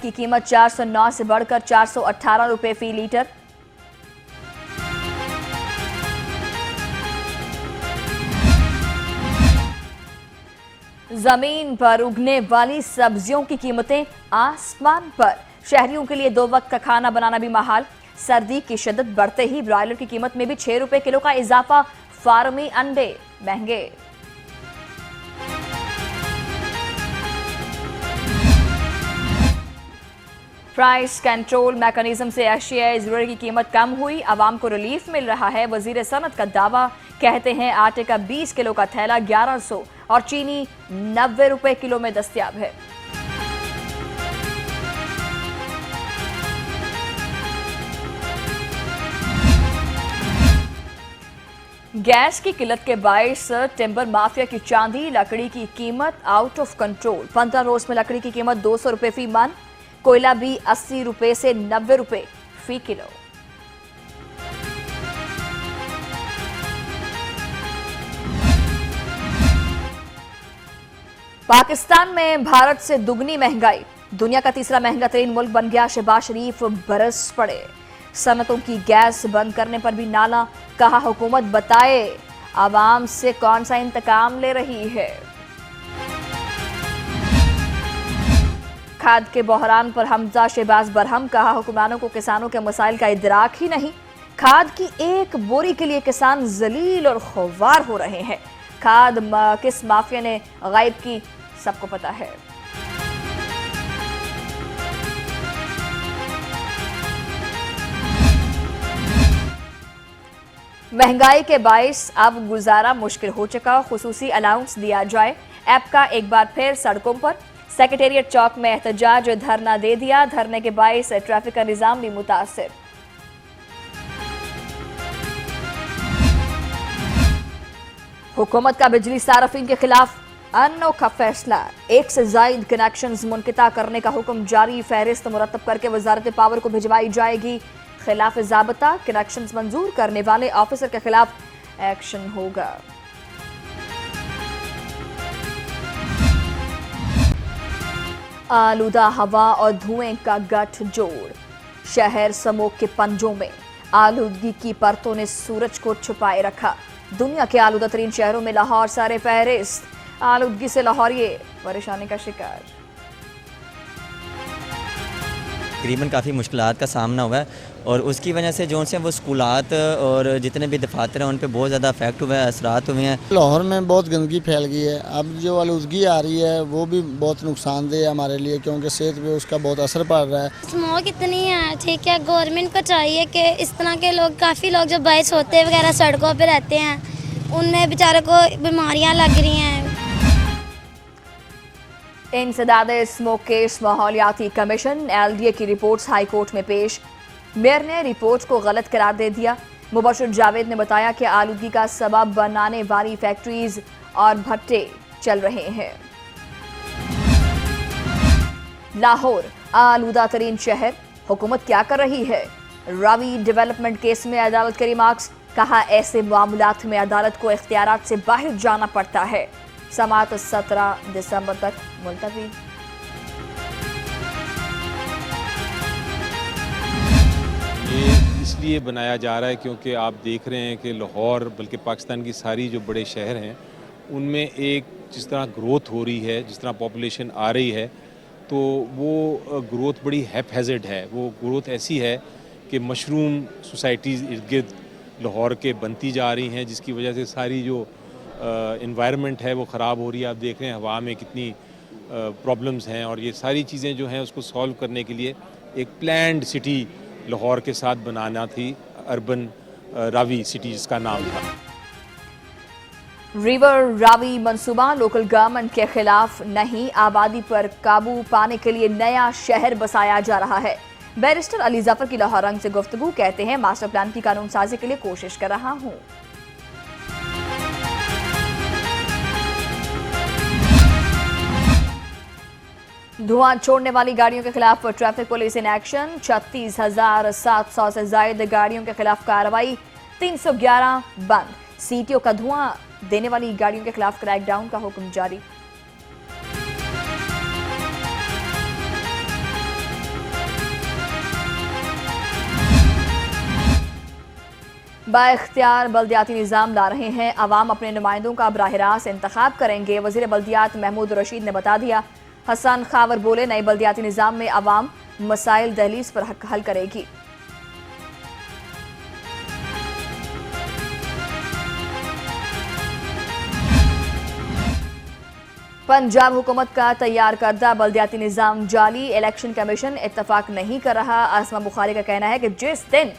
की कीमत 409 से बढ़कर 418 रुपए फी लीटर। जमीन पर उगने वाली सब्जियों की कीमतें आसमान पर। शहरियों के लिए 2 वक्त का खाना बनाना भी महाल। सर्दी की शिद्दत बढ़ते ही ब्रॉयलर की कीमत में भी 6 रुपए किलो का इजाफा। फार्मी अंडे महंगे। प्राइस कंट्रोल मैकेनिज्म से एशियाई ज़रूरत की कीमत कम हुई, आवाम को रिलीफ मिल रहा है। वजीर सनत का दावा, कहते हैं आटे का 20 किलो का थैला 1100 और चीनी 90 रुपए किलो में दस्तयाब है। गैस की किल्लत के बायस टिम्बर माफिया की चांदी लकड़ी की कीमत आउट ऑफ कंट्रोल। 15 रोज में लकड़ी की कीमत 200 रुपए फी मन, कोयला भी 80 रुपए से 90 रुपए फी किलो। पाकिस्तान में भारत से दुगनी महंगाई, दुनिया का तीसरा महंगा तरीन मुल्क बन गया। शहबाज शरीफ बरस पड़े। सनतों की गैस बंद करने पर भी नाला, कहा हुकूमत बताए आवाम से कौन सा इंतकाम ले रही है। खाद के बहरान पर हमजा शहबाज बरहम, कहा हुक्मरानों को किसानों के मसाइल का इदराक ही नहीं। खाद की एक बोरी के लिए किसान जलील और खुवार हो रहे हैं। खाद किस माफिया ने गायब की, सबको पता है। महंगाई के बायस अब गुजारा मुश्किल हो चुका, खुसूसी अलाउंस दिया जाए। ऐप का एक बार फिर सड़कों पर। सेक्रेटेरिएट चौक में एहतजाज, धरना दे दिया। धरने के बायस ट्रैफिक का निजाम भी मुतासिर। हुकूमत का बिजली सार्फिन के खिलाफ अनोखा फैसला, 1 से जायद कनेक्शंस मुनक़िता करने का हुक्म जारी। फहरिस्त मुरतब करके वजारत पावर को भिजवाई जाएगी। खिलाफ ज़ाबता कनेक्शंस मंजूर करने वाले ऑफिसर के खिलाफ एक्शन होगा। आलूदा हवा और धुएं का गठजोड़, शहर स्मोक के पंजों में। आलूदगी की परतों ने सूरज को छुपाए रखा। दुनिया के आलूदा तरीन शहरों में लाहौर सारे फहरिस्त। आलूदगी से लाहौरिये परेशानी का शिकार। तकरीबन काफ़ी मुश्किलात का सामना हुआ है और उसकी वजह से जो से वो स्कूलात और जितने भी दफातर हैं उन पे बहुत ज़्यादा अफेक्ट हुआ है, असरात हुए हैं। लाहौर में बहुत गंदगी फैल गई है। अब जो आलूदगी आ रही है वो भी बहुत नुकसानदेह है हमारे लिए, क्योंकि सेहत पे उसका बहुत असर पड़ रहा है। स्मोक इतनी है, ठीक है, गवर्नमेंट को चाहिए कि इस तरह के लोग, काफ़ी लोग जो बाइस होते वगैरह सड़कों पर रहते हैं, उनमें बेचारों को बीमारियाँ लग रही हैं। इंसदाद स्मोक केस माहौलियाती कमीशन, LDA की रिपोर्ट्स हाई कोर्ट में पेश। मेयर ने रिपोर्ट को गलत करार दे दिया। मुबशिर जावेद ने बताया कि आलूगी का सबब बनाने वाली फैक्ट्रीज और भट्टे चल रहे हैं। लाहौर आलूदा तरीन शहर, हुकूमत क्या कर रही है। रावी डेवलपमेंट केस में अदालत के रिमार्क्स, कहा ऐसे मामलात में अदालत को इख्तियारात से बाहर जाना पड़ता है। समात 17 दिसंबर तक मुलतवी। ये इसलिए बनाया जा रहा है क्योंकि आप देख रहे हैं कि लाहौर, बल्कि पाकिस्तान की सारी जो बड़े शहर हैं उनमें एक जिस तरह ग्रोथ हो रही है, जिस तरह पॉपुलेशन आ रही है, तो वो ग्रोथ बड़ी हैपहैज़र्ड है। वो ग्रोथ ऐसी है कि मशरूम सोसाइटीज़ इर्द गिर्द लाहौर के बनती जा रही हैं, जिसकी वजह से सारी जो एनवायरनमेंट है वो ख़राब हो रही है। आप देख रहे हैं हवा में कितनी प्रॉब्लम्स हैं और ये सारी चीज़ें जो हैं उसको सॉल्व करने के लिए एक प्लान्ड सिटी लाहौर के साथ बनाना थी। अर्बन रावी सिटी जिसका नाम था। रिवर रावी मंसूबा लोकल गवर्नमेंट के खिलाफ नहीं, आबादी पर काबू पाने के लिए नया शहर बसाया जा रहा है। बैरिस्टर अली जफर की लाहौर रंग से गुफ्तगू, कहते हैं मास्टर प्लान की कानून साजी के लिए कोशिश कर रहा हूँ। धुआं छोड़ने वाली गाड़ियों के खिलाफ ट्रैफिक पुलिस इन एक्शन। 36,700 से ज्यादा गाड़ियों के खिलाफ कार्रवाई, 311 बंद। सीटीओ का धुआं देने वाली गाड़ियों के खिलाफ क्रैकडाउन का हुक्म जारी। बाइख्तियार बल्दियाती निज़ाम ला रहे हैं, अवाम अपने नुमाइंदों का बराह रास्त इंतखाब करेंगे। वज़ीर बल्दियात महमूद रशीद ने बता दिया। हसन खावर बोले, नए बल्दियाती निज़ाम में अवाम मसाइल दहलीज पर हल करेगी। पंजाब हुकूमत का तैयार करदा बल्दियाती निज़ाम जाली, इलेक्शन कमीशन इत्तफाक नहीं कर रहा। आसमा बुखारी का कहना है कि जिस दिन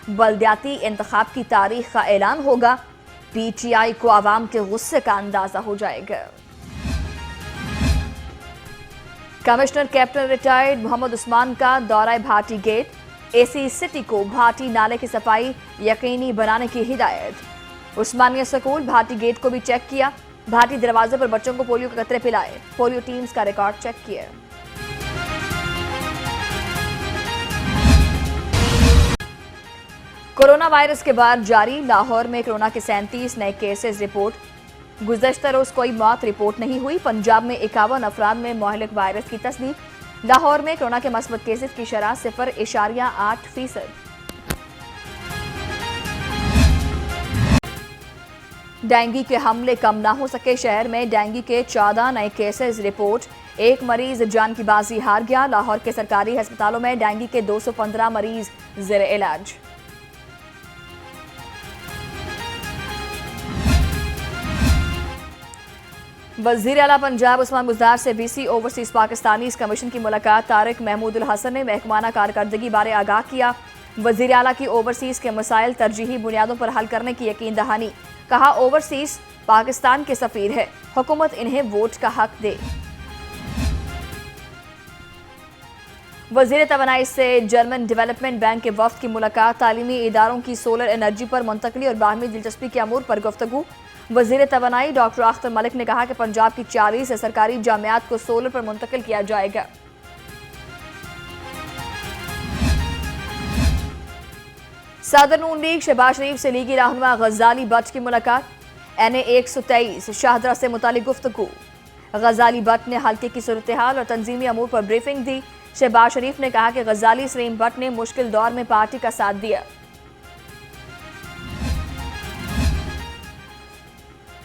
बल्दियाती इंतखाब की तारीख का ऐलान होगा, PTI को आवाम के गुस्से का अंदाजा हो जाएगा। Commissioner captain retired Mohammad Usman का दौरा भाटी गेट, AC सिटी को भाटी नाले की सफाई यकीनी बनाने की हिदायत। उस्मानिया स्कूल भाटी गेट को भी चेक किया। भाटी दरवाजे पर बच्चों को पोलियो के कतरे पिलाए। पोलियो टीम्स का रिकॉर्ड चेक किया। कोरोना वायरस के बाद जारी लाहौर में कोरोना के 37 नए केसेस रिपोर्ट। गुज़श्ता रोज कोई मौत रिपोर्ट नहीं हुई। पंजाब में 51 अफराद में मुहलिक वायरस की तस्दीक। लाहौर में कोरोना के मस्बत केसेस की शरह 0.8%। डेंगू के हमले कम ना हो सके, शहर में डेंगू के 14 नए केसेस रिपोर्ट। एक मरीज जान की बाजी हार गया। लाहौर के सरकारी अस्पतालों में डेंगू के 215 मरीज ज़ेर इलाज। वज़ीर आला पंजाब उस्मान बुज़दार से VC ओवरसीज पाकिस्तानीज़ कमीशन की मुलाकात। तारिक महमूदुल हसन ने महकमाना कारकर्दगी बारे आगाह किया। वज़ीर आला की ओवरसीज के मसाइल तरजीही बुनियादों पर हल करने की यकीन दहानी। कहा, ओवरसीज पाकिस्तान के सफीर है, हुकूमत इन्हें वोट का हक दे। वज़ीर तवानाई से जर्मन डेवलपमेंट बैंक के वफ्द की मुलाकात। तालीमी इदारों की सोलर एनर्जी पर मुंतकली और बाहमी दिलचस्पी के अमूर पर गुफ्तगू। वज़ीर तवानाई डॉक्टर अख्तर मलिक ने कहा कि पंजाब की 40 सरकारी जामियात को सोलर पर मुंतकिल किया जाएगा। सदर नून लीग शहबाज शरीफ से लीगी रहनुमा गजाली बट की मुलाकात। NA 123 शाहदरा से मुतालिक गुफ्तगू। गजाली बट ने हल्के की सूरत हाल और तंजीमी अमूर पर ब्रीफिंग दी। शहबाज शरीफ ने कहा कि गजाली सलीम बट ने मुश्किल दौर में पार्टी का साथ दिया।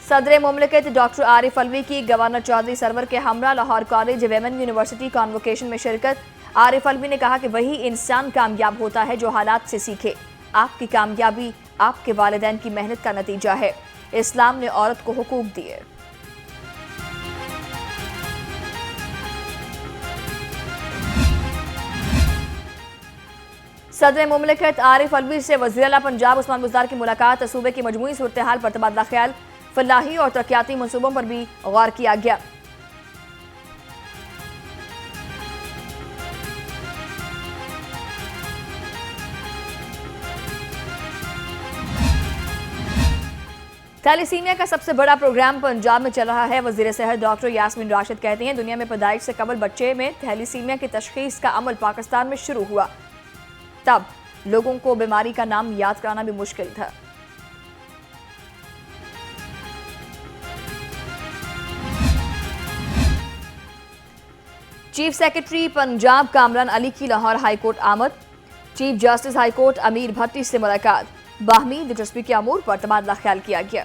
सदर मुमलिकत डॉक्टर आरिफ अलवी की गवर्नर चौधरी सरवर के हमरा Lahore college women university convocation में शिरकत। आरिफ अलवी ने कहा कि वही इंसान कामयाब होता है जो हालात से सीखे। आपकी कामयाबी आपके वालिदैन की मेहनत का नतीजा है। इस्लाम ने औरत को हुकूक दिए। सदर मुमलिकत आरिफ अलवी से वज़ीर आला पंजाब उस्मान बुज़दार की मुलाकात। सूबे की मजमूई सूरत हाल पर तबादला ख्याल, फलाही और तरक्याती मनसूबों पर भी गौर किया गया। थैलेसीमिया का सबसे बड़ा प्रोग्राम पंजाब में चल रहा है। वज़ीर सेहत डॉक्टर यास्मीन राशिद कहती हैं, दुनिया में पैदाइश से कबल बच्चे में थैलेसीमिया की तशखीस का अमल पाकिस्तान में शुरू हुआ, तब लोगों को बीमारी का नाम याद कराना भी मुश्किल था। चीफ सेक्रेटरी पंजाब कामरान अली की लाहौर हाईकोर्ट आमद। चीफ जस्टिस हाईकोर्ट अमीर भट्टी से मुलाकात। बाहमी दिलचस्पी के अमूर पर तबादला ख्याल किया गया।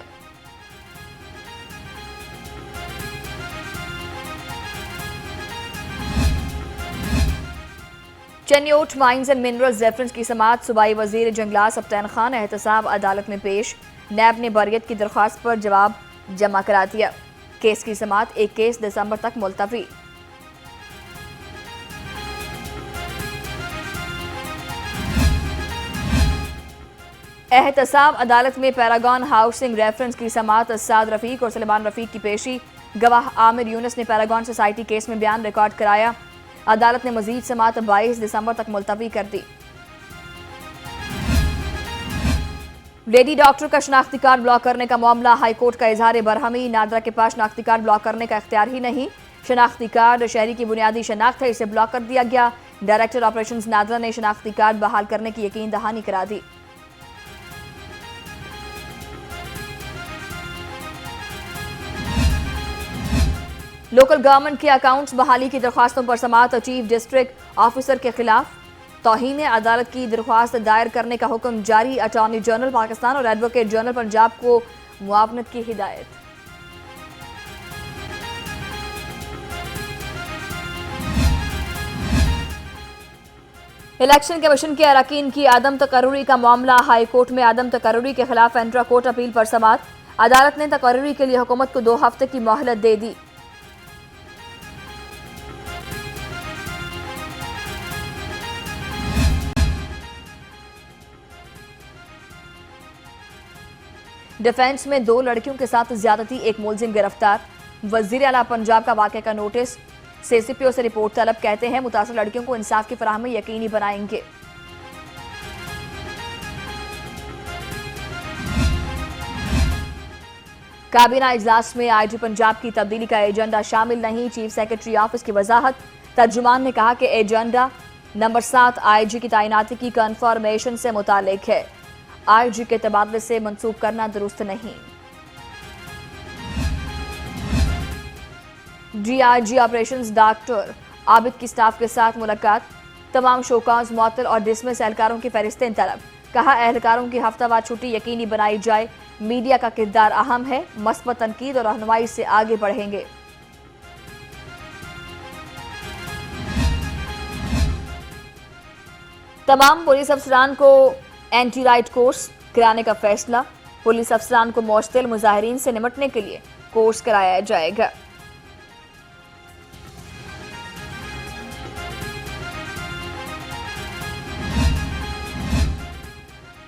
Chiniot mines and minerals reference की समाअत। सूबाई वजीर जंगलात सप्तान खान एहतसाब अदालत में पेश। नैब ने बरियत की दरख्वास्त पर जवाब जमा करा दिया। केस की समाअत 21 दिसंबर तक मुलतवी। एहतसाब अदालत में पैरागॉन हाउसिंग रेफरेंस की समाअत। साद रफीक और सलमान रफीक की पेशी। गवाह आमिर यूनुस ने पैरागॉन सोसाइटी केस में बयान रिकॉर्ड कराया। अदालत ने मजीद समाअत 22 दिसंबर तक मुलतवी कर दी। लेडी डॉक्टर का शनाख्ती कार्ड ब्लॉक करने का मामला। हाईकोर्ट का इजहार बरहमी। नादरा के पास शनाख्ती कार्ड ब्लॉक करने का इख्तियार ही नहीं। शनाख्ती कार्ड शहरी की बुनियादी शनाख्त है, इसे ब्लॉक कर दिया गया। डायरेक्टर ऑपरेशंस नादरा ने शनाख्ती कार्ड बहाल करने की यकीन दहानी करा दी। लोकल गवर्नमेंट के अकाउंट्स बहाली की दरख्वास्तों पर समाअत। चीफ डिस्ट्रिक्ट ऑफिसर के खिलाफ तौहीन अदालत की दरख्वास्त दायर करने का हुक्म जारी। अटॉर्नी जनरल पाकिस्तान और एडवोकेट जनरल पंजाब को मुआवनत की हिदायत। इलेक्शन कमीशन के अरकान की आदम तकर्रुरी का मामला हाई कोर्ट में। आदम तकर्रुरी के खिलाफ इंट्रा कोर्ट अपील पर समाअत। अदालत ने तकर्रुरी के लिए हुकूमत को 2 हफ्ते की मोहलत दे दी। डिफेंस में 2 लड़कियों के साथ ज्यादती, एक मुलजिम गिरफ्तार। वजीर आला पंजाब का वाक़े का नोटिस। सीसीपीओ से रिपोर्ट तलब। कहते हैं मुतासर लड़कियों को इंसाफ की फराहमी यकीनी बनाएंगे। काबीना इजलास में आईजी पंजाब की तब्दीली का एजेंडा शामिल नहीं। चीफ सेक्रेटरी ऑफिस की वजाहत। तर्जुमान ने कहा कि एजेंडा नंबर 7 आईजी की तैनाती की कंफर्मेशन से मुतालिक है। आईजी के तबादले से मंसूब करना दुरुस्त नहीं। डीआईजी ऑपरेशंस डॉक्टर आबिद की स्टाफ के साथ मुलाकात। तमाम शोकाज, मुअत्तल और डिसमिस एहलकारों की फहरिस्तें तलब। कहा एहलकारों की हफ्तावार छुट्टी यकीनी बनाई जाए। मीडिया का किरदार अहम है। मस्बत तनकीद और रहनुमाई से आगे बढ़ेंगे। तमाम पुलिस अफसरान को एंटी राइट कोर्स कराने का फैसला। पुलिस अफसरान को मुश्तिल मुजाहिरीन से निपटने के लिए कोर्स कराया जाएगा।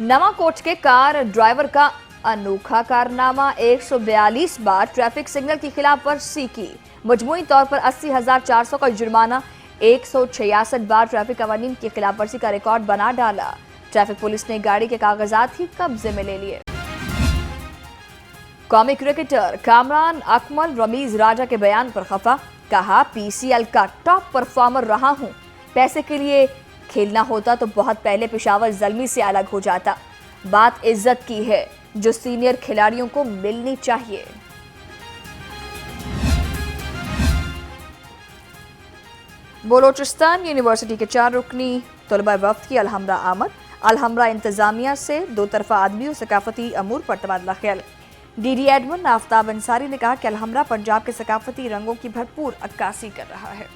नवाकोट के कार ड्राइवर का अनोखा कारनामा। 142 बार ट्रैफिक सिग्नल की खिलाफवर्जी की। मजमूई तौर पर 80,400 का जुर्माना। 166 बार ट्रैफिक कवानीन की खिलाफवर्जी का रिकॉर्ड बना डाला। ट्रैफिक पुलिस ने गाड़ी के कागजात ही कब्जे में ले लिए। कौमी क्रिकेटर कामरान अकमल रमीज राजा के बयान पर खफा। कहा पीसीएल का टॉप परफॉर्मर रहा हूं। पैसे के लिए खेलना होता तो बहुत पहले पेशावर ज़ल्मी से अलग हो जाता। बात इज्जत की है जो सीनियर खिलाड़ियों को मिलनी चाहिए। बलोचिस्तान यूनिवर्सिटी के 4 रुकनी तलबा वफ्द की अलहमरा आमद। अलहमरा इंतजामिया से 2 तरफा आदमी और सकाफती अमूर पर तबादला ख्याल। डीडी एडमन आफ्ताब अंसारी ने कहा कि अलहमरा पंजाब के सकाफती रंगों की भरपूर अक्कासी कर रहा है।